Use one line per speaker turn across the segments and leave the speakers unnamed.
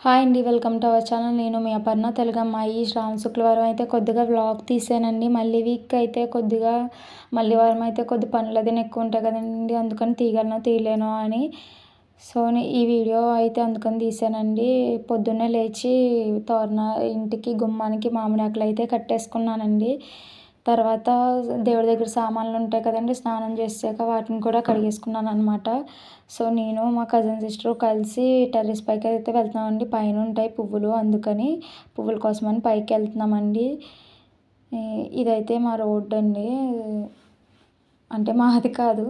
Hi అండి, welcome to our channel. నేను మీ అపర్ణ, తెలుగు అమ్మాయి. శ్రావణ శుక్రవారం అయితే కొద్దిగా వ్లాగ్ తీసానండి. మళ్ళీ వీక్ అయితే కొద్దిగా మళ్ళీ వారం అయితే కొద్ది పనులు అది ఎక్కువ ఉంటాయి కదండి, అందుకని తీయలేను అని ఈ వీడియో అయితే అందుకని తీసానండి. పొద్దున్నే లేచి ఇంటికి గుమ్మానికి మామిడి ఆకులు అయితే కట్టేసుకున్నానండి. తర్వాత దేవుడి దగ్గర సామాన్లు ఉంటాయి కదండి, స్నానం చేసాక వాటిని కూడా కడిగేసుకున్నాను అనమాట. నేను మా కజిన్ సిస్టర్ కలిసి టెర్రస్ పైకి అయితే వెళ్తున్నామండి. పైన ఉంటాయి పువ్వులు, అందుకని పువ్వుల కోసమని పైకి వెళ్తున్నామండి. ఇదైతే మా రోడ్డు అండి, అంటే మాది కాదు.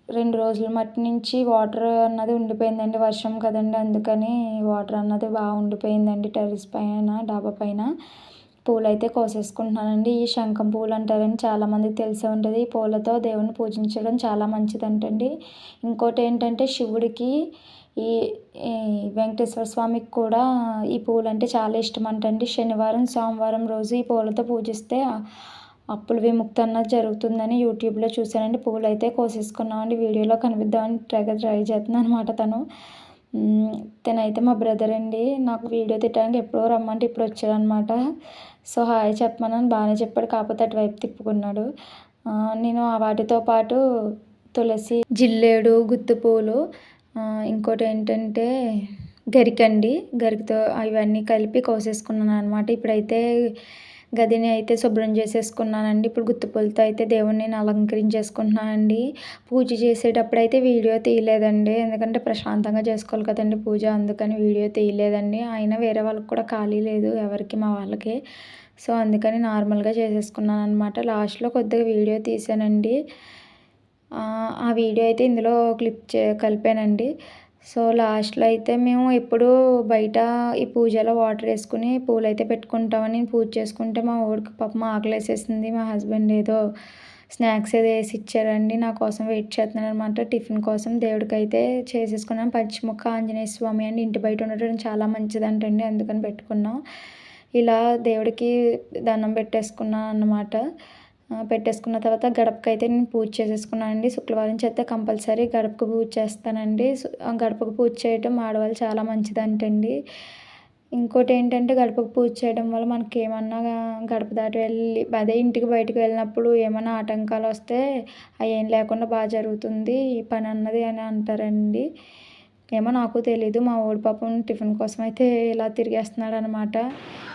2 రోజుల మట్టి నుంచి వాటర్ అన్నది ఉండిపోయిందండి, వర్షం కదండి, అందుకని వాటర్ అన్నది బాగా ఉండిపోయిందండి టెర్రస్ పైన, డాబా పైన. పూలైతే కోసేసుకుంటున్నానండి. ఈ శంఖం పూలు అంటారని చాలామందికి తెలిసే ఉంటుంది. ఈ పూలతో దేవుని పూజించడం చాలా మంచిదంటండి. ఇంకోటి ఏంటంటే శివుడికి, ఈ వెంకటేశ్వర స్వామికి కూడా ఈ పూలు అంటే చాలా ఇష్టం అంటండి. శనివారం సోమవారం రోజు ఈ పూలతో పూజిస్తే అప్పుల విముక్తి అన్నది జరుగుతుందని యూట్యూబ్లో చూశానండి. పూలు అయితే కోసేసుకున్నామండి. వీడియోలో కనిపిద్దామని ట్రై చేస్తున్నాను అనమాట. తనైతే మా బ్రదర్ అండి. నాకు వీడియో తీయడానికి ఎప్పుడో రమ్మంటే ఇప్పుడు వచ్చాడనమాట. హాయ్ చెప్పమని బాగానే చెప్పాడు, కాకపోతే అటువైపు తిప్పుకున్నాడు. నేను వాటితో పాటు తులసి, జిల్లేడు, గుత్తిపూలు, ఇంకోటి ఏంటంటే గరికండి, గరికతో ఇవన్నీ కలిపి కోసేసుకున్నాను అనమాట. ఇప్పుడైతే గదిని అయితే శుభ్రం చేసేసుకున్నానండి. ఇప్పుడు గుత్తిపూలతో అయితే దేవుడిని నేను అలంకరించేసుకుంటున్నానండి. పూజ చేసేటప్పుడు అయితే వీడియో తీయలేదండి, ఎందుకంటే ప్రశాంతంగా చేసుకోవాలి కదండి పూజ, అందుకని వీడియో తీయలేదండి. అయినా వేరే వాళ్ళకి కూడా ఖాళీ లేదు ఎవరికి, మా వాళ్ళకి. అందుకని నార్మల్గా చేసేసుకున్నాను అనమాట. లాస్ట్లో కొద్దిగా వీడియో తీసానండి. ఆ వీడియో అయితే ఇందులో కలిపానండి. లాస్ట్లో అయితే మేము ఎప్పుడూ బయట ఈ పూజలో వాటర్ వేసుకుని పూలు అయితే పెట్టుకుంటామని పూజ చేసుకుంటే మా ఊరికి పాపం ఆకలేసేసింది. మా హస్బెండ్ ఏదో స్నాక్స్ ఏదో వేసి ఇచ్చారండి, నా కోసం వెయిట్ చేస్తున్నాను అనమాట. టిఫిన్ కోసం దేవుడికి అయితే చేసేసుకున్నాను. పచ్చిముక్క ఆంజనేయ స్వామి అండి, ఇంటి బయట ఉండటం చాలా మంచిదంటండి, అందుకని పెట్టుకున్నాం. ఇలా దేవుడికి దండం పెట్టేసుకున్నాను అన్నమాట. పెట్టేసుకున్న తర్వాత గడపకైతే నేను పూజ చేసేసుకున్నాను అండి. శుక్రవారం చేస్తే కంపల్సరీ గడపకు పూజ చేస్తానండి. గడపకు పూజ చేయడం ఆడవాళ్ళు చాలా మంచిదంటండి. ఇంకోటి ఏంటంటే గడపకు పూజ చేయడం వల్ల మనకి ఏమన్నా గడప దాటి వెళ్ళి అదే ఇంటికి బయటకు వెళ్ళినప్పుడు ఏమైనా ఆటంకాలు వస్తే అవి ఏం లేకుండా బాగా జరుగుతుంది ఈ పని అన్నది అని అంటారండి. ఏమో నాకు తెలీదు. మా ఊడి పాపం టిఫిన్ కోసం అయితే ఇలా తిరిగేస్తున్నాడు అనమాట.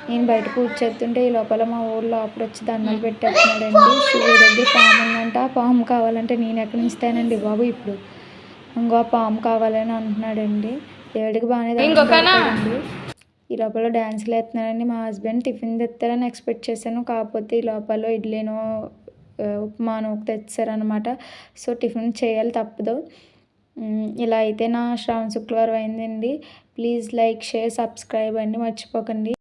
నేను బయట పూజ చేస్తుంటే ఈ లోపల మా ఊళ్ళో అప్పుడు వచ్చి దండాలు పెట్టేస్తున్నాడండి. శివుడి దగ్గర పాము ఉందంట, ఆ పాము కావాలంటే నేను ఎక్కడి నుంచి ఇస్తానండి బాబు, ఇప్పుడు ఇంకో పాము కావాలని అంటున్నాడండి. దేవుడికి బాగానే దండండి. ఈ లోపల డ్యాన్స్లు వేస్తున్నాడండి. మా హస్బెండ్ టిఫిన్ తెస్తారని ఎక్స్పెక్ట్ చేశాను, కాకపోతే ఈ లోపల ఇడ్లీనో ఉప్మానో తెచ్చారనమాట. టిఫిన్ చేయాలి, తప్పదు. ఇలా అయితే నా శ్రావణ శుక్రవారం అయిందండి. ప్లీజ్ లైక్, షేర్, సబ్స్క్రైబ్ అండి, మర్చిపోకండి.